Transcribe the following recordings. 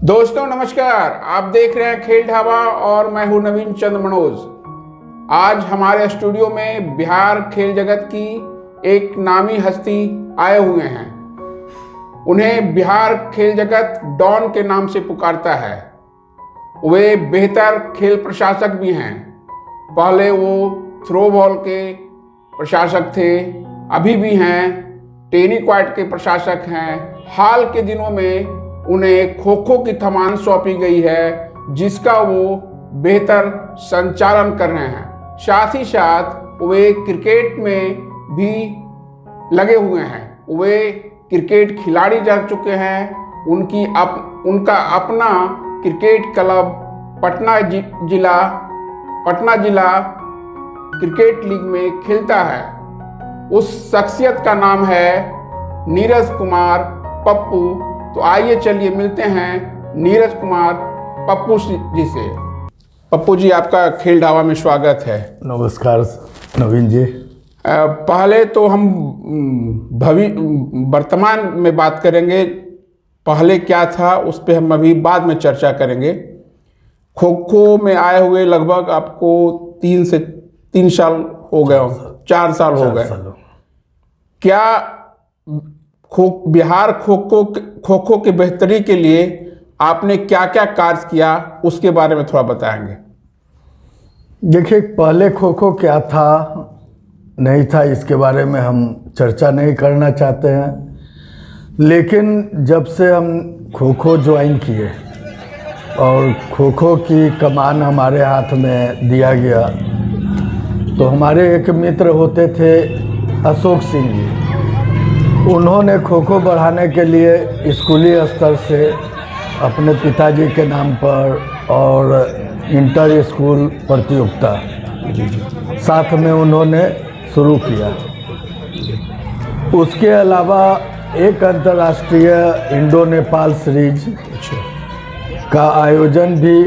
दोस्तों नमस्कार, आप देख रहे हैं खेल ढाबा और मैं हूं नवीन चंद्र मनोज। आज हमारे स्टूडियो में बिहार खेल जगत की एक नामी हस्ती आए हुए हैं। उन्हें बिहार खेल जगत डॉन के नाम से पुकारता है। वे बेहतर खेल प्रशासक भी हैं। पहले वो थ्रोबॉल के प्रशासक थे, अभी भी हैं, टेनिस क्वार्ट के प्रशासक हैं। हाल के दिनों में उन्हें खो खो की कमान सौंपी गई है, जिसका वो बेहतर संचालन कर रहे हैं। साथ ही साथ वे क्रिकेट में भी लगे हुए हैं। वे क्रिकेट खिलाड़ी जा चुके हैं। उनका अपना क्रिकेट क्लब पटना जिला क्रिकेट लीग में खेलता है। उस शख्सियत का नाम है नीरज कुमार पप्पू। तो आइए चलिए मिलते हैं नीरज कुमार पप्पू जी से। पप्पू जी, आपका खेल ढाबा में स्वागत है। नमस्कार नवीन जी। पहले तो हम वर्तमान में बात करेंगे। पहले क्या था उस पर हम अभी बाद में चर्चा करेंगे। खो खो में आए हुए लगभग आपको 3 साल हो गए, 4 साल हो गए। क्या बिहार खो खो के बेहतरी के लिए आपने क्या क्या कार्य किया, उसके बारे में थोड़ा बताएंगे। देखिए, पहले खो खो क्या था नहीं था इसके बारे में हम चर्चा नहीं करना चाहते हैं, लेकिन जब से हम खो खो ज्वाइन किए और खो खो की कमान हमारे हाथ में दिया गया, तो हमारे एक मित्र होते थे अशोक सिंह जी। उन्होंने खो खो बढ़ाने के लिए स्कूली स्तर से अपने पिताजी के नाम पर और इंटर स्कूल प्रतियोगिता साथ में उन्होंने शुरू किया। उसके अलावा एक अंतर्राष्ट्रीय इंडो नेपाल सीरीज का आयोजन भी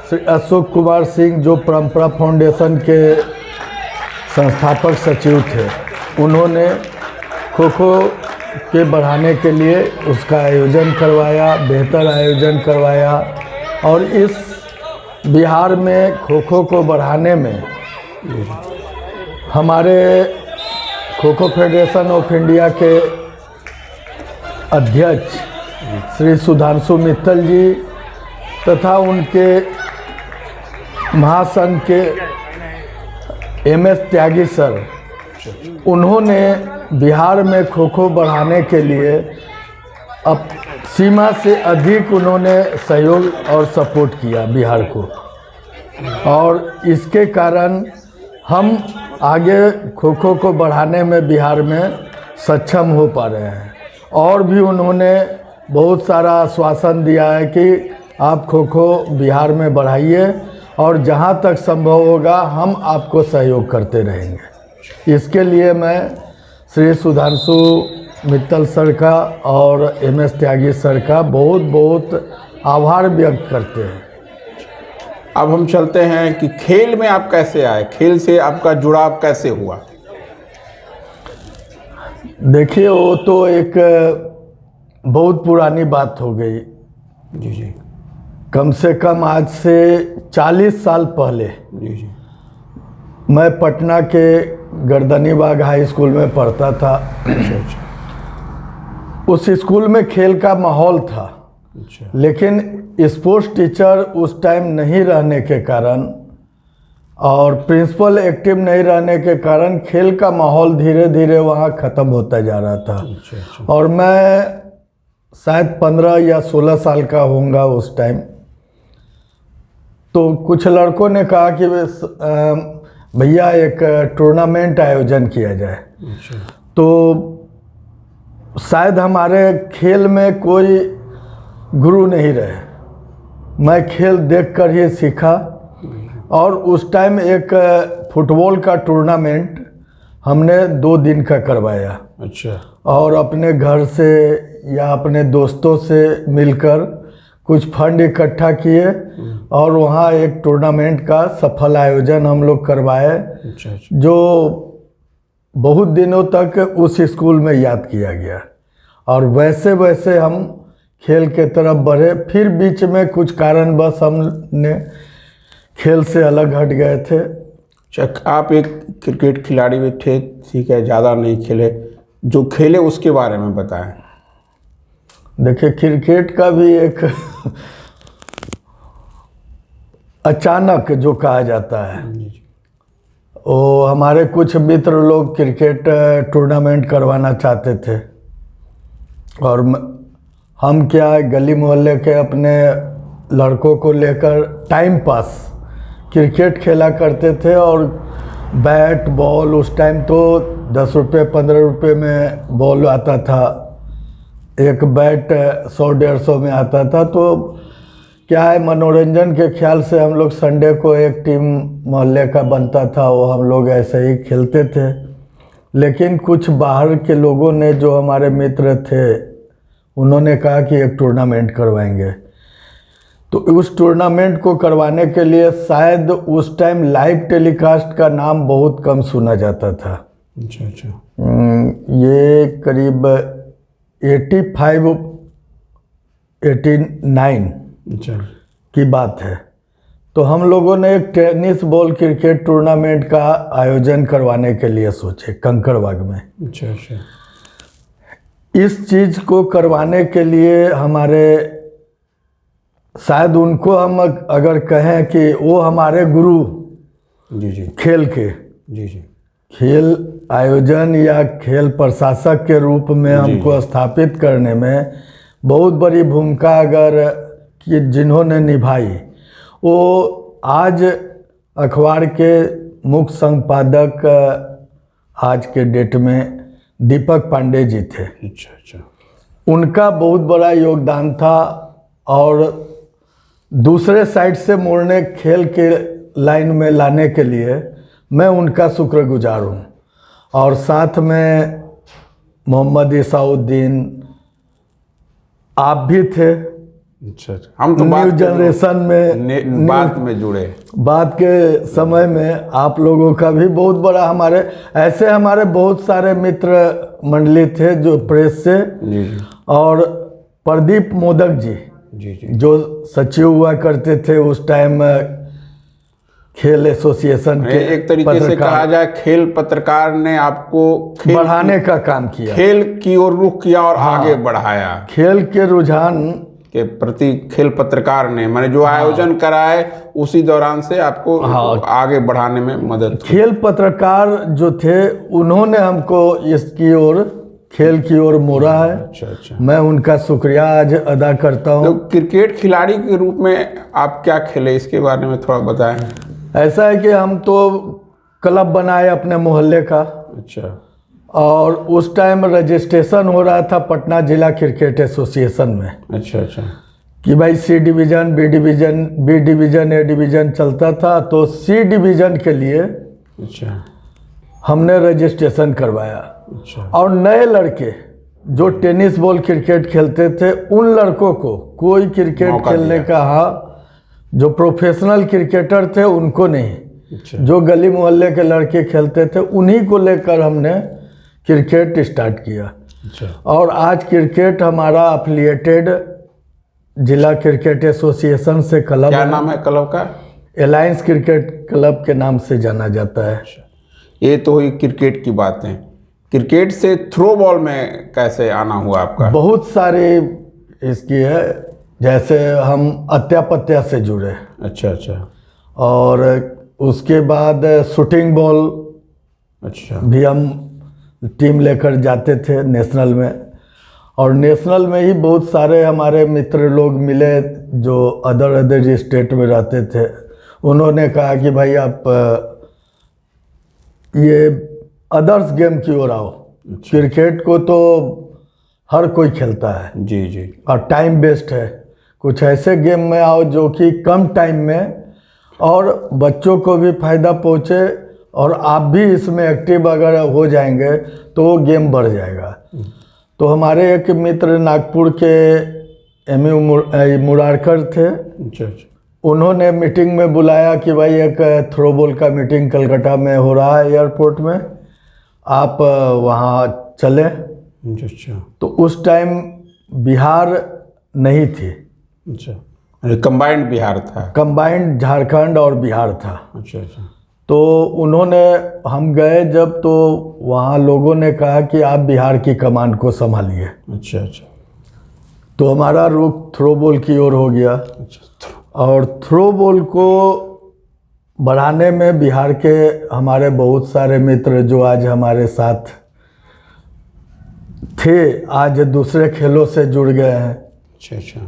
श्री अशोक कुमार सिंह, जो परंपरा फाउंडेशन के संस्थापक सचिव थे, उन्होंने खो खो के बढ़ाने के लिए उसका आयोजन करवाया, बेहतर आयोजन करवाया। और इस बिहार में खो खो को बढ़ाने में हमारे kho kho federation of India के अध्यक्ष श्री सुधांशु मित्तल जी तथा उनके महासंघ के MS त्यागी सर, उन्होंने बिहार में खो खो बढ़ाने के लिए अब सीमा से अधिक उन्होंने सहयोग और सपोर्ट किया बिहार को, और इसके कारण हम आगे खो खो को बढ़ाने में बिहार में सक्षम हो पा रहे हैं। और भी उन्होंने बहुत सारा आश्वासन दिया है कि आप खो खो बिहार में बढ़ाइए और जहां तक संभव होगा हम आपको सहयोग करते रहेंगे। इसके लिए मैं श्री सुधांशु मित्तल सर का और MS त्यागी सर का बहुत बहुत आभार व्यक्त करते हैं। अब हम चलते हैं कि खेल में आप कैसे आए, खेल से आपका जुड़ाव कैसे हुआ। देखिए, वो तो एक बहुत पुरानी बात हो गई। जी। कम से कम आज से 40 साल पहले जी। मैं पटना के गर्दनी बाग हाई स्कूल में पढ़ता था। उस स्कूल में खेल का माहौल था, लेकिन स्पोर्ट्स टीचर उस टाइम नहीं रहने के कारण और प्रिंसिपल एक्टिव नहीं रहने के कारण खेल का माहौल धीरे धीरे वहाँ ख़त्म होता जा रहा था। और मैं शायद 15 या 16 साल का होऊंगा उस टाइम। तो कुछ लड़कों ने कहा कि भैया एक टूर्नामेंट आयोजन किया जाए। तो शायद हमारे खेल में कोई गुरु नहीं रहे, मैं खेल देखकर ही सीखा। और उस टाइम एक फुटबॉल का टूर्नामेंट हमने 2 दिन का करवाया। अच्छा। और अपने घर से या अपने दोस्तों से मिलकर कुछ फंड इकट्ठा किए और वहाँ एक टूर्नामेंट का सफल आयोजन हम लोग करवाए। अच्छा। जो बहुत दिनों तक उस स्कूल में याद किया गया। और वैसे वैसे हम खेल के तरफ बढ़े। फिर बीच में कुछ कारणवश हमने खेल से अलग हट गए थे। अच्छा, आप एक क्रिकेट खिलाड़ी भी थे, ठीक है, ज़्यादा नहीं खेले, जो खेले उसके बारे में बताएं। देखिए, क्रिकेट का भी एक अचानक जो कहा जाता है, वो हमारे कुछ मित्र लोग क्रिकेट टूर्नामेंट करवाना चाहते थे, और हम क्या गली मोहल्ले के अपने लड़कों को लेकर टाइम पास क्रिकेट खेला करते थे। और बैट बॉल उस टाइम तो 10 रुपये 15 रुपये में बॉल आता था, एक बैट 100-150 में आता था। तो क्या है, मनोरंजन के ख्याल से हम लोग संडे को एक टीम मोहल्ले का बनता था, वो हम लोग ऐसे ही खेलते थे। लेकिन कुछ बाहर के लोगों ने, जो हमारे मित्र थे, उन्होंने कहा कि एक टूर्नामेंट करवाएंगे। तो उस टूर्नामेंट को करवाने के लिए शायद उस टाइम लाइव टेलीकास्ट का नाम बहुत कम सुना जाता था। अच्छा अच्छा। ये करीब 85-89 अच्छा की बात है। तो हम लोगों ने एक टेनिस बॉल क्रिकेट टूर्नामेंट का आयोजन करवाने के लिए सोचे कंकड़बाग में। अच्छा अच्छा। इस चीज़ को करवाने के लिए हमारे, शायद उनको हम अगर कहें कि वो हमारे गुरु जी जी खेल के, जी जी, खेल आयोजन या खेल प्रशासक के रूप में हमको स्थापित करने में बहुत बड़ी भूमिका अगर कि जिन्होंने निभाई, वो आज अखबार के मुख्य संपादक आज के डेट में दीपक पांडे जी थे। अच्छा अच्छा। उनका बहुत बड़ा योगदान था। और दूसरे साइड से मोड़ने, खेल के लाइन में लाने के लिए मैं उनका शुक्रगुजार हूँ। और साथ में मोहम्मद इसाउद्दीन, आप भी थे। अच्छा, हम तो न्यू जनरेशन में बात में जुड़े, बात के समय में आप लोगों का भी बहुत बड़ा, हमारे ऐसे हमारे बहुत सारे मित्र मंडली थे जो प्रेस से। जी जी और प्रदीप मोदक जी, जी जी, जो सचिव हुआ करते थे उस टाइम खेल एसोसिएशन के, एक तरीके से कहा जाए खेल पत्रकार ने आपको खेल बढ़ाने का काम किया, खेल की ओर रुख किया और आगे बढ़ाया। खेल के रुझान के प्रति खेल पत्रकार ने, मैंने जो आयोजन कराए उसी दौरान से आपको आगे बढ़ाने में मदद की। खेल पत्रकार जो थे उन्होंने हमको इसकी ओर, खेल की ओर मोड़ा है। अच्छा अच्छा। मैं उनका शुक्रिया आज अदा करता हूँ। तो क्रिकेट खिलाड़ी के रूप में आप क्या खेले, इसके बारे में थोड़ा बताएं। ऐसा है कि हम तो क्लब बनाए अपने मोहल्ले का। अच्छा। और उस टाइम रजिस्ट्रेशन हो रहा था पटना जिला क्रिकेट एसोसिएशन में। अच्छा अच्छा। कि भाई C division, B division, B division, A division चलता था। तो सी डिवीज़न के लिए अच्छा हमने रजिस्ट्रेशन करवाया। अच्छा। और नए लड़के जो टेनिस बॉल क्रिकेट खेलते थे, उन लड़कों को कोई क्रिकेट खेलने का, हाँ, जो प्रोफेशनल क्रिकेटर थे उनको नहीं। अच्छा। जो गली मोहल्ले के लड़के खेलते थे उन्हीं को लेकर हमने क्रिकेट स्टार्ट किया। अच्छा। और आज क्रिकेट हमारा अफिलिएटेड जिला क्रिकेट एसोसिएशन से क्लब। क्या नाम है क्लब का? अलायंस क्रिकेट क्लब के नाम से जाना जाता है। ये तो हुई क्रिकेट की बातें। क्रिकेट से थ्रो बॉल में कैसे आना हुआ आपका? बहुत सारे इसकी है, जैसे हम अत्यापत्या से जुड़े। अच्छा अच्छा। और उसके बाद शूटिंग बॉल अच्छा भी हम टीम लेकर जाते थे नेशनल में। और नेशनल में ही बहुत सारे हमारे मित्र लोग मिले जो अदर स्टेट में रहते थे। उन्होंने कहा कि भाई आप ये अदर्स गेम की ओर आओ। अच्छा। क्रिकेट को तो हर कोई खेलता है जी जी, और टाइम बेस्ड है। कुछ ऐसे गेम में आओ जो कि कम टाइम में और बच्चों को भी फायदा पहुँचे, और आप भी इसमें एक्टिव अगर हो जाएंगे तो वो गेम बढ़ जाएगा। तो हमारे एक मित्र नागपुर के एमयू मुरारकर थे। अच्छा अच्छा। उन्होंने मीटिंग में बुलाया कि भाई एक थ्रो बॉल का मीटिंग कलकत्ता में हो रहा है एयरपोर्ट में, आप वहाँ चलें। अच्छा अच्छा। तो उस टाइम बिहार नहीं थी। अच्छा, कंबाइंड बिहार था। कंबाइंड झारखंड और बिहार था। अच्छा अच्छा। तो उन्होंने, हम गए जब, तो वहाँ लोगों ने कहा कि आप बिहार की कमान को संभालिए। अच्छा अच्छा। तो हमारा रुख थ्रो बॉल की ओर हो गया। अच्छा। और थ्रो बॉल को बढ़ाने में बिहार के हमारे बहुत सारे मित्र जो आज हमारे साथ थे, आज दूसरे खेलों से जुड़ गए हैं। अच्छा अच्छा।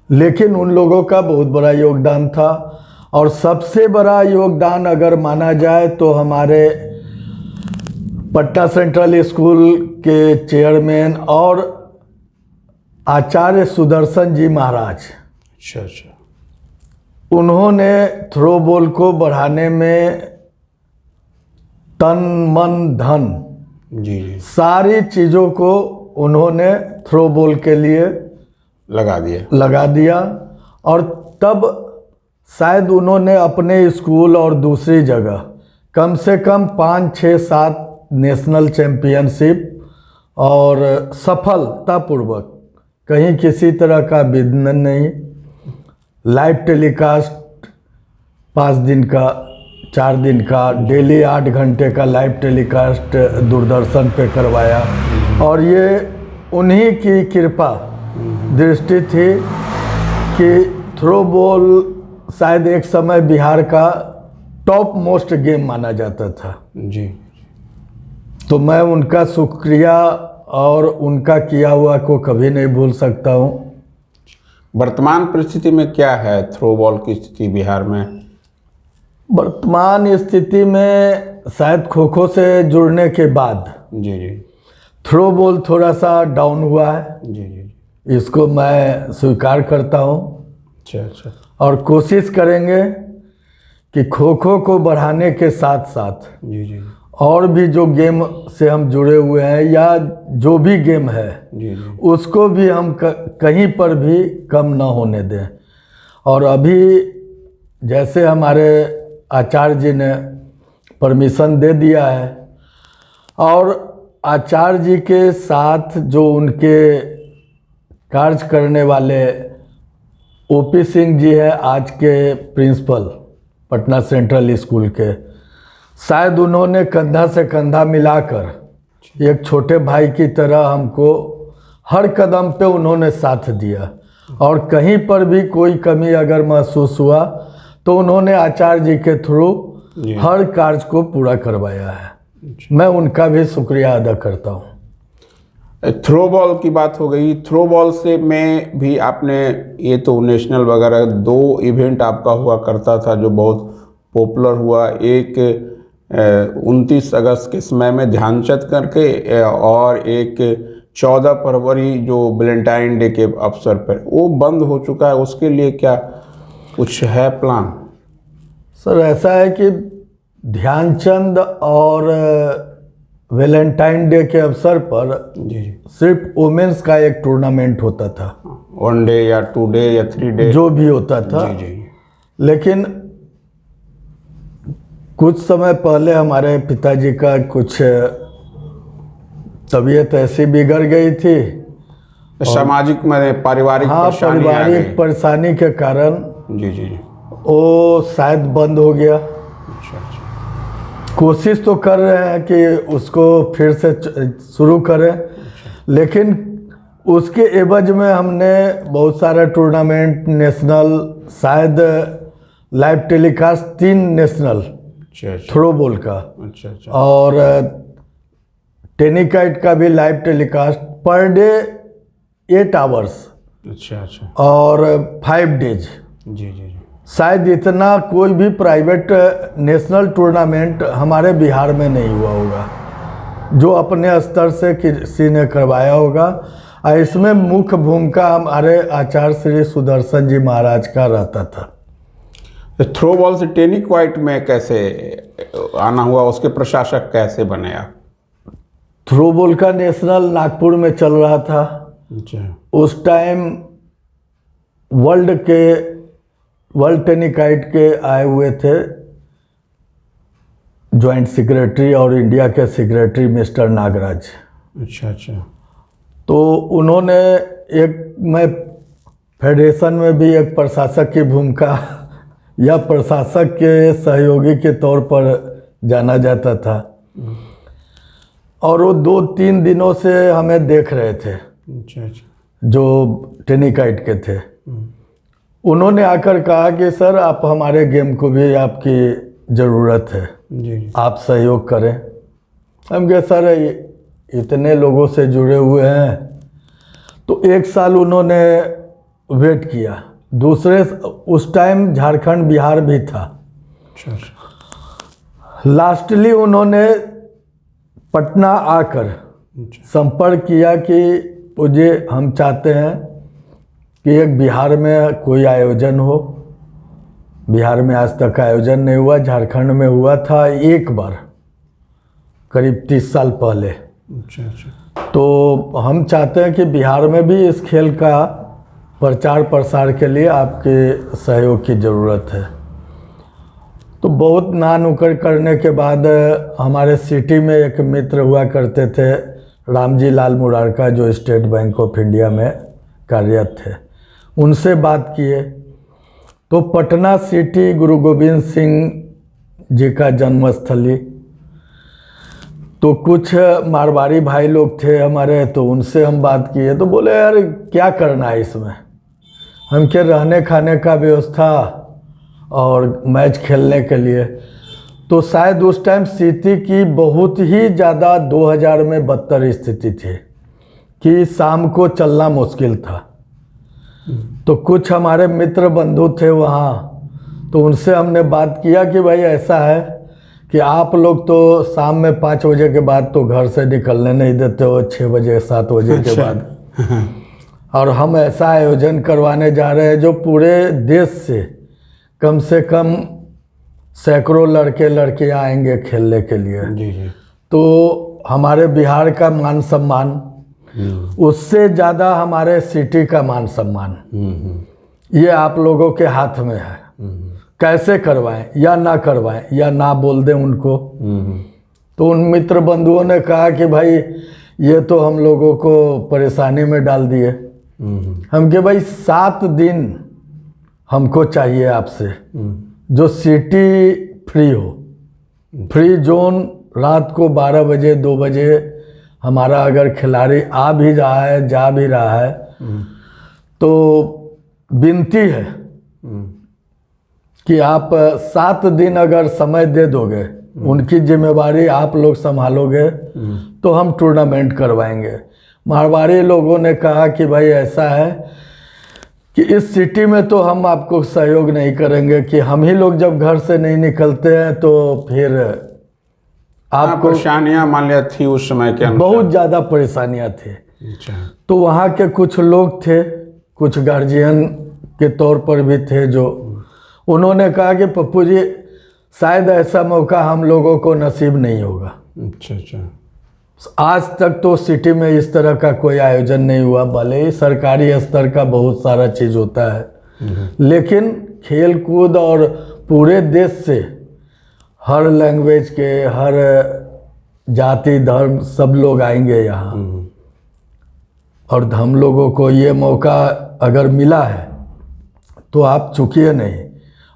लेकिन उन लोगों का बहुत बड़ा योगदान था। और सबसे बड़ा योगदान अगर माना जाए तो हमारे पटना सेंट्रल स्कूल के चेयरमैन और आचार्य सुदर्शन जी महाराज, अच्छा अच्छा। उन्होंने थ्रो बॉल को बढ़ाने में तन मन धन जी जी सारी चीज़ों को उन्होंने थ्रो बॉल के लिए लगा दिया। और तब शायद उन्होंने अपने स्कूल और दूसरी जगह कम से कम 5, 6, 7 नेशनल चैम्पियनशिप और सफलतापूर्वक, कहीं किसी तरह का विघ्न नहीं, लाइव टेलीकास्ट 5 दिन का, 4 दिन का, डेली 8 घंटे का लाइव टेलीकास्ट दूरदर्शन पे करवाया। और ये उन्हीं की कृपा दृष्टि थी कि थ्रो बॉल शायद एक समय बिहार का टॉप मोस्ट गेम माना जाता था। जी। तो मैं उनका शुक्रिया और उनका किया हुआ को कभी नहीं भूल सकता हूँ। वर्तमान परिस्थिति में क्या है थ्रो बॉल की स्थिति बिहार में? वर्तमान स्थिति में शायद खो खो से जुड़ने के बाद जी जी थ्रो बॉल थोड़ा सा डाउन हुआ है। जी जी। इसको मैं स्वीकार करता हूँ। अच्छा अच्छा। और कोशिश करेंगे कि खो खो को बढ़ाने के साथ साथ जी जी और भी जो गेम से हम जुड़े हुए हैं या जो भी गेम है जी जी उसको भी हम कहीं पर भी कम ना होने दें। और अभी जैसे हमारे आचार्य जी ने परमिशन दे दिया है, और आचार्य जी के साथ जो उनके कार्य करने वाले ओपी सिंह जी है, आज के प्रिंसिपल पटना सेंट्रल स्कूल के, शायद उन्होंने कंधा से कंधा मिलाकर एक छोटे भाई की तरह हमको हर कदम पे उन्होंने साथ दिया। और कहीं पर भी कोई कमी अगर महसूस हुआ तो उन्होंने आचार्य जी के थ्रू हर कार्य को पूरा करवाया है। मैं उनका भी शुक्रिया अदा करता हूँ। थ्रो बॉल की बात हो गई, थ्रो बॉल से में भी आपने, ये तो नेशनल वगैरह 2 इवेंट आपका हुआ करता था जो बहुत पॉपुलर हुआ। एक 29 अगस्त के समय में ध्यानचंद करके, और एक 14 फरवरी जो वैलेंटाइन डे के अवसर पर, वो बंद हो चुका है। उसके लिए क्या कुछ है प्लान? सर ऐसा है कि ध्यानचंद और वैलेंटाइन डे के अवसर पर जी सिर्फ वुमेन्स का एक टूर्नामेंट होता था, 1 डे या 2 डे या 3 डे जो भी होता था। जी जी। लेकिन कुछ समय पहले हमारे पिताजी का कुछ तबीयत ऐसी बिगड़ गई थी, सामाजिक में पारिवारिक परेशानी आ गई। पारिवारिक परेशानी के कारण जी जी। वो शायद बंद हो गया। अच्छा अच्छा। कोशिश तो कर रहे हैं कि उसको फिर से शुरू करें, लेकिन उसके एवज में हमने बहुत सारे टूर्नामेंट, नेशनल, शायद लाइव टेलीकास्ट 3 नेशनल अच्छा अच्छा। थ्रो बॉल का, अच्छा अच्छा। और टेनिकाइट का भी live telecast per day 8 hours अच्छा अच्छा। और 5 डेज। जी जी जी। शायद इतना कोई भी प्राइवेट नेशनल टूर्नामेंट हमारे बिहार में नहीं हुआ होगा जो अपने स्तर से किसी ने करवाया होगा। और इसमें मुख्य भूमिका हमारे आचार्य श्री सुदर्शन जी महाराज का रहता था। थ्रो बॉल से टेनिक्वाइट में कैसे आना हुआ, उसके प्रशासक कैसे बने आप? थ्रो बॉल का नेशनल नागपुर में चल रहा था। अच्छा। उस टाइम वर्ल्ड टेनिकाइट के आए हुए थे जॉइंट सेक्रेटरी और इंडिया के सेक्रेटरी मिस्टर नागराज। अच्छा अच्छा। तो उन्होंने मैं फेडरेशन में भी एक प्रशासक की भूमिका या प्रशासक के सहयोगी के तौर पर जाना जाता था। और वो 2-3 दिनों से हमें देख रहे थे, अच्छा अच्छा, जो टेनिकाइट के थे। उन्होंने आकर कहा कि सर आप हमारे गेम को भी आपकी ज़रूरत है, जी आप सहयोग करें। हम कहे सर इतने लोगों से जुड़े हुए हैं। तो 1 साल उन्होंने वेट किया। दूसरे उस टाइम झारखंड बिहार भी था। अच्छा अच्छा, लास्टली उन्होंने पटना आकर संपर्क किया कि मुझे हम चाहते हैं कि एक बिहार में कोई आयोजन हो। बिहार में आज तक आयोजन नहीं हुआ, झारखंड में हुआ था एक बार करीब 30 साल पहले। अच्छा अच्छा, तो हम चाहते हैं कि बिहार में भी इस खेल का प्रचार प्रसार के लिए आपके सहयोग की ज़रूरत है। तो बहुत ना नुक्कड़ करने के बाद हमारे सिटी में एक मित्र हुआ करते थे, रामजी लाल मुरारका, जो स्टेट बैंक ऑफ इंडिया में कार्यरत थे। उनसे बात किए तो पटना सिटी गुरु गोविंद सिंह जी का जन्मस्थली, तो कुछ मारवाड़ी भाई लोग थे हमारे, तो उनसे हम बात किए। तो बोले यार क्या करना है इसमें, हम के रहने खाने का व्यवस्था और मैच खेलने के लिए। तो शायद उस टाइम स्थिति की बहुत ही ज़्यादा 2000 में बदतर स्थिति थी कि शाम को चलना मुश्किल था। तो कुछ हमारे मित्र बंधु थे वहाँ, तो उनसे हमने बात किया कि भाई ऐसा है कि आप लोग तो शाम में 5 बजे के बाद तो घर से निकलने नहीं देते हो, 6 बजे 7 बजे के बाद, और हम ऐसा आयोजन करवाने जा रहे हैं जो पूरे देश से कम सैकड़ों लड़के लड़कियां आएंगे खेलने के लिए। जी जी, तो हमारे बिहार का मान सम्मान, उससे ज़्यादा हमारे सिटी का मान सम्मान, ये आप लोगों के हाथ में है। कैसे करवाएं या ना करवाएं या ना बोल दें उनको। तो उन मित्र बंधुओं ने कहा कि भाई ये तो हम लोगों को परेशानी में डाल दिए। हम के भाई 7 दिन हमको चाहिए आपसे, जो सिटी फ्री हो, फ्री जोन, रात को 12 बजे 2 बजे हमारा अगर खिलाड़ी आ भी रहा है जा भी रहा है, तो विनती है कि आप 7 दिन अगर समय दे दोगे, उनकी जिम्मेवारी आप लोग संभालोगे, तो हम टूर्नामेंट करवाएंगे। मारवाड़ी लोगों ने कहा कि भाई ऐसा है कि इस सिटी में तो हम आपको सहयोग नहीं करेंगे, कि हम ही लोग जब घर से नहीं निकलते हैं तो फिर आपको परेशानियां मान लिया थी उस समय के अनुसार, बहुत ज़्यादा परेशानियां थी। अच्छा, तो वहाँ के कुछ लोग थे, कुछ गार्जियन के तौर पर भी थे, जो उन्होंने कहा कि पप्पू जी शायद ऐसा मौका हम लोगों को नसीब नहीं होगा। अच्छा अच्छा, आज तक तो सिटी में इस तरह का कोई आयोजन नहीं हुआ, भले ही सरकारी स्तर का बहुत सारा चीज़ होता है, लेकिन खेल कूद और पूरे देश से हर लैंग्वेज के, हर जाति धर्म सब लोग आएंगे यहाँ। और हम लोगों को ये मौका अगर मिला है तो आप चूकिए नहीं,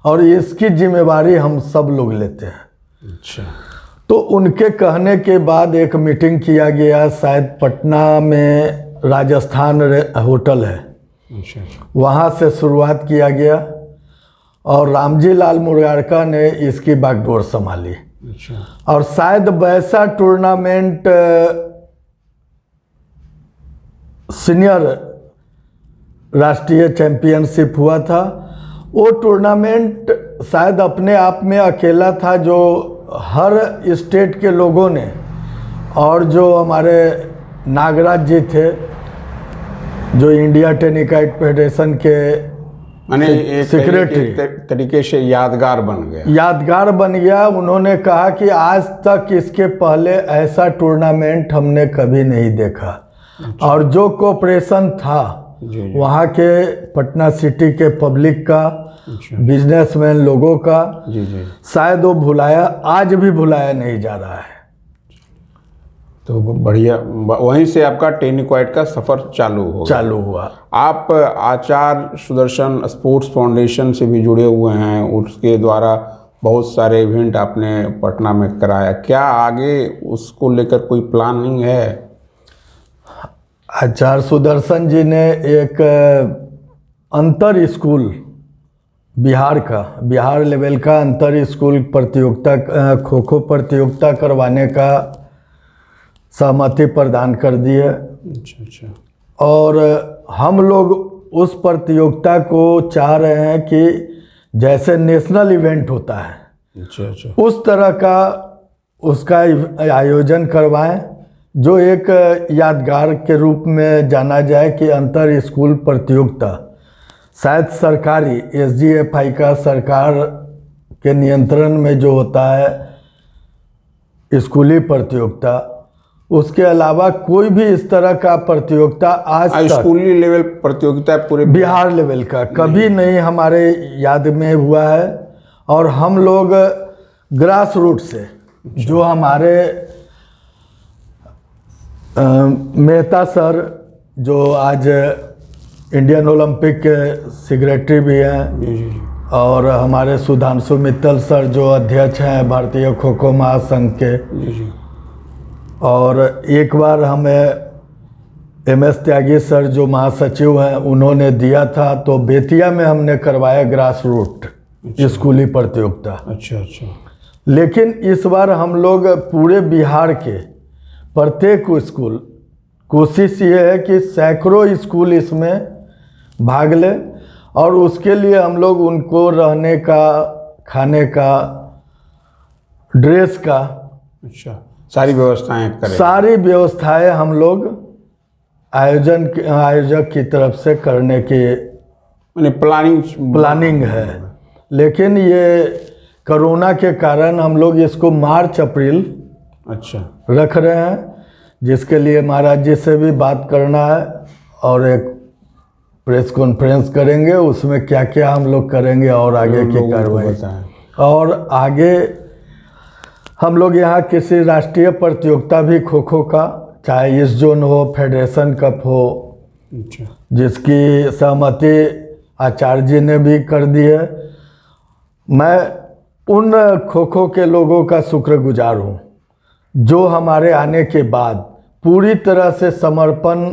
और इसकी जिम्मेवारी हम सब लोग लेते हैं। अच्छा, तो उनके कहने के बाद एक मीटिंग किया गया, शायद पटना में राजस्थान होटल है, अच्छा, वहाँ से शुरुआत किया गया, और रामजी लाल मुरारका ने इसकी बागडोर संभाली। अच्छा, और शायद वैसा टूर्नामेंट सीनियर राष्ट्रीय चैंपियनशिप हुआ था। वो टूर्नामेंट शायद अपने आप में अकेला था, जो हर स्टेट के लोगों ने, और जो हमारे नागराज जी थे, जो इंडिया टेनिकाइट फेडरेशन के माने एक सेक्रेटरी, तरीके से यादगार बन गया। यादगार बन गया। उन्होंने कहा कि आज तक इसके पहले ऐसा टूर्नामेंट हमने कभी नहीं देखा। अच्छा। और जो कोऑपरेशन था जी। वहाँ के पटना सिटी के पब्लिक का, अच्छा। बिजनेसमैन लोगों का, जी जी, शायद वो भुलाया, आज भी भुलाया नहीं जा रहा है। तो बढ़िया, वहीं से आपका टेनिक्वाइट का सफ़र चालू हुआ। आप आचार्य सुदर्शन स्पोर्ट्स फाउंडेशन से भी जुड़े हुए हैं, उसके द्वारा बहुत सारे इवेंट आपने पटना में कराया, क्या आगे उसको लेकर कोई प्लानिंग है? आचार्य सुदर्शन जी ने एक अंतर स्कूल बिहार लेवल का अंतर स्कूल प्रतियोगिता, खो खो प्रतियोगिता करवाने का सहमति प्रदान कर दी है। अच्छा। और हम लोग उस प्रतियोगिता को चाह रहे हैं कि जैसे नेशनल इवेंट होता है, अच्छा, उस तरह का उसका आयोजन करवाएं, जो एक यादगार के रूप में जाना जाए कि अंतर स्कूल प्रतियोगिता शायद सरकारी SGFI का सरकार के नियंत्रण में जो होता है स्कूली प्रतियोगिता, उसके अलावा कोई भी इस तरह का प्रतियोगिता आज तक स्कूली लेवल प्रतियोगिता पूरे बिहार लेवल का कभी नहीं हमारे याद में हुआ है। और हम लोग ग्रास रूट से, जो हमारे मेहता सर, जो आज इंडियन ओलंपिक के सेक्रेटरी भी हैं, जी। और हमारे सुधांशु मित्तल सर जो अध्यक्ष हैं भारतीय खो खो महासंघ के, जी। और एक बार हमें MS त्यागी सर जो महासचिव हैं उन्होंने दिया था, तो बेतिया में हमने करवाया ग्रास रूट स्कूली प्रतियोगिता। अच्छा। लेकिन इस बार हम लोग पूरे बिहार के प्रत्येक स्कूल, कोशिश ये है कि सैकड़ों स्कूल इसमें भाग लें, और उसके लिए हम लोग उनको रहने का, खाने का, ड्रेस का, अच्छा, सारी व्यवस्थाएं करें। सारी व्यवस्थाएं हम लोग आयोजक की तरफ से करने की प्लानिंग है। लेकिन ये कोरोना के कारण हम लोग इसको मार्च अप्रैल रख रहे हैं, जिसके लिए महाराज जी से भी बात करना है और एक प्रेस कॉन्फ्रेंस करेंगे, उसमें क्या क्या हम लोग करेंगे और आगे की कार्रवाई। और आगे हम लोग यहाँ किसी राष्ट्रीय प्रतियोगिता भी खो खो का, चाहे इस जोन हो, फेडरेशन कप हो, जिसकी सहमति आचार्य जी ने भी कर दी है। मैं उन खो खो के लोगों का शुक्रगुजार हूँ जो हमारे आने के बाद पूरी तरह से समर्पण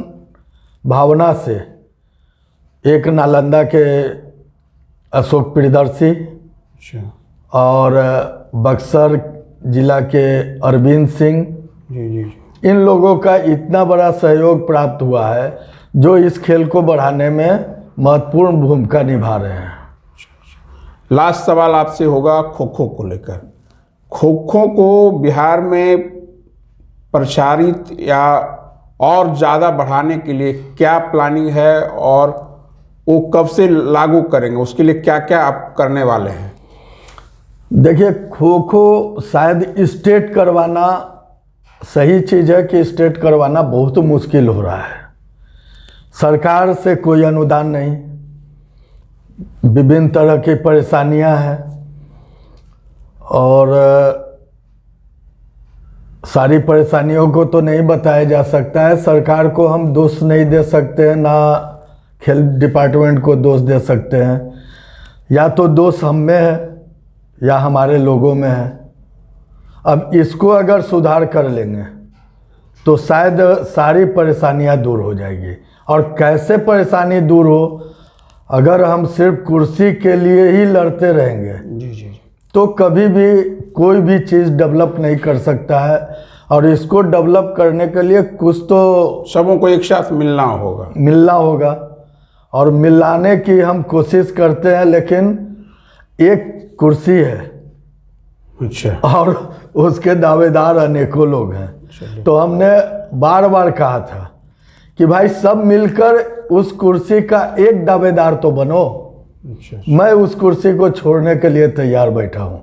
भावना से, एक नालंदा के अशोक प्रियदर्शी और बक्सर जिला के अरविंद सिंह, इन लोगों का इतना बड़ा सहयोग प्राप्त हुआ है जो इस खेल को बढ़ाने में महत्वपूर्ण भूमिका निभा रहे हैं। लास्ट सवाल आपसे होगा खो खो को लेकर। खो खो को बिहार में प्रचारित या और ज़्यादा बढ़ाने के लिए क्या प्लानिंग है और वो कब से लागू करेंगे, उसके लिए क्या क्या आप करने वाले हैं? देखिए, खो खो शायद स्टेट करवाना सही चीज़ है कि स्टेट करवाना बहुत मुश्किल हो रहा है। सरकार से कोई अनुदान नहीं, विभिन्न तरह की परेशानियां हैं, और सारी परेशानियों को तो नहीं बताया जा सकता है। सरकार को हम दोष नहीं दे सकते हैं, ना खेल डिपार्टमेंट को दोष दे सकते हैं। या तो दोष हम में है या हमारे लोगों में है। अब इसको अगर सुधार कर लेंगे तो शायद सारी परेशानियां दूर हो जाएगी। और कैसे परेशानी दूर हो, अगर हम सिर्फ कुर्सी के लिए ही लड़ते रहेंगे तो कभी भी कोई भी चीज़ डेवलप नहीं कर सकता है। और इसको डेवलप करने के लिए कुछ तो सबों को एक साथ मिलना होगा, और मिलाने की हम कोशिश करते हैं, लेकिन एक कुर्सी है और उसके दावेदार अनेकों लोग हैं। तो हमने बार बार कहा था कि भाई सब मिलकर उस कुर्सी का एक दावेदार तो बनो। मैं उस कुर्सी को छोड़ने के लिए तैयार बैठा हूँ,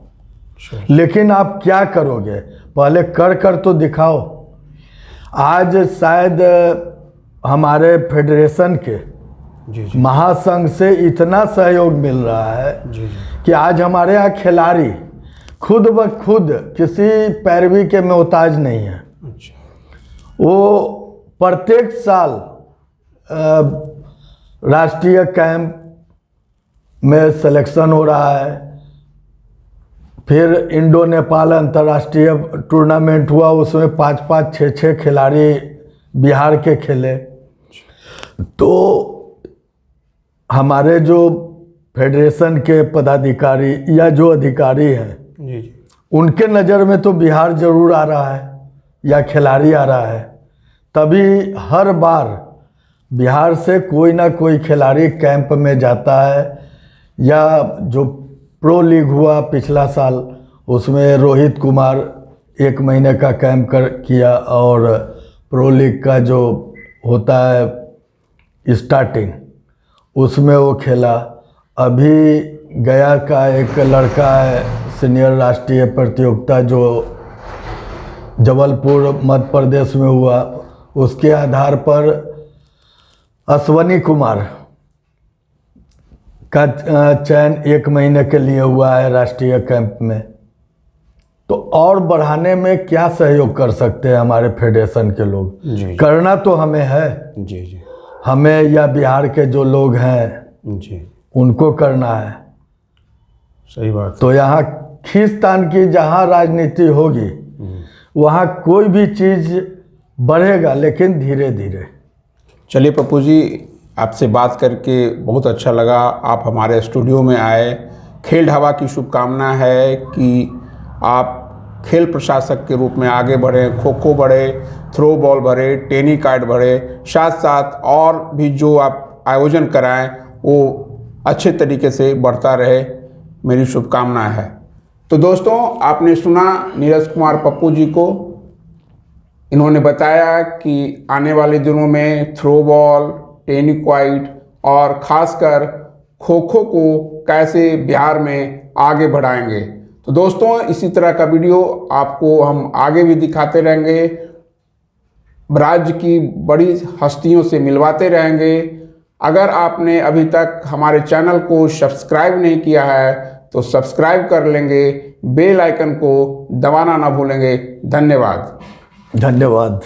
लेकिन आप क्या करोगे, पहले कर तो दिखाओ। आज शायद हमारे फेडरेशन के महासंघ से इतना सहयोग मिल रहा है कि आज हमारे यहाँ खिलाड़ी खुद ब खुद किसी पैरवी के मोहताज नहीं है। वो प्रत्येक साल राष्ट्रीय कैंप में सिलेक्शन हो रहा है। फिर इंडो नेपाल अंतर्राष्ट्रीय टूर्नामेंट हुआ, उसमें 5-5, 6-6 खिलाड़ी बिहार के खेले। तो हमारे जो फेडरेशन के पदाधिकारी या जो अधिकारी हैं जी जी, उनके नज़र में तो बिहार जरूर आ रहा है या खिलाड़ी आ रहा है, तभी हर बार बिहार से कोई ना कोई खिलाड़ी कैंप में जाता है। या जो प्रो लीग हुआ पिछला साल, उसमें रोहित कुमार 1 महीने का कैंप किया, और प्रो लीग का जो होता है स्टार्टिंग, उसमें वो खेला। अभी गया का एक लड़का है सीनियर राष्ट्रीय प्रतियोगिता जो जबलपुर मध्य प्रदेश में हुआ, उसके आधार पर अश्वनी कुमार का चयन 1 महीने के लिए हुआ है राष्ट्रीय कैंप में। तो और बढ़ाने में क्या सहयोग कर सकते हैं हमारे फेडरेशन के लोग? जी करना तो हमें है, जी जी हमें या बिहार के जो लोग हैं जी, उनको करना है। सही बात। तो यहाँ खींचतान की जहाँ राजनीति होगी वहाँ कोई भी चीज़ बढ़ेगा, लेकिन धीरे धीरे। चलिए पप्पू जी, आपसे बात करके बहुत अच्छा लगा। आप हमारे स्टूडियो में आए। खेल ढाबा की शुभकामना है कि आप खेल प्रशासक के रूप में आगे बढ़ें, खो खो बढ़े, थ्रो बॉल बढ़े, टेनिस कार्ड बढ़े, साथ साथ और भी जो आप आयोजन कराएं वो अच्छे तरीके से बढ़ता रहे, मेरी शुभकामना है। तो दोस्तों, आपने सुना नीरज कुमार पप्पू जी को। इन्होंने बताया कि आने वाले दिनों में थ्रो बॉल, टेनिस क्वाइट और ख़ासकर खो खो को कैसे बिहार में आगे बढ़ाएंगे। तो दोस्तों, इसी तरह का वीडियो आपको हम आगे भी दिखाते रहेंगे, राज्य की बड़ी हस्तियों से मिलवाते रहेंगे। अगर आपने अभी तक हमारे चैनल को सब्सक्राइब नहीं किया है तो सब्सक्राइब कर लेंगे, बेल आइकन को दबाना ना भूलेंगे। धन्यवाद। धन्यवाद।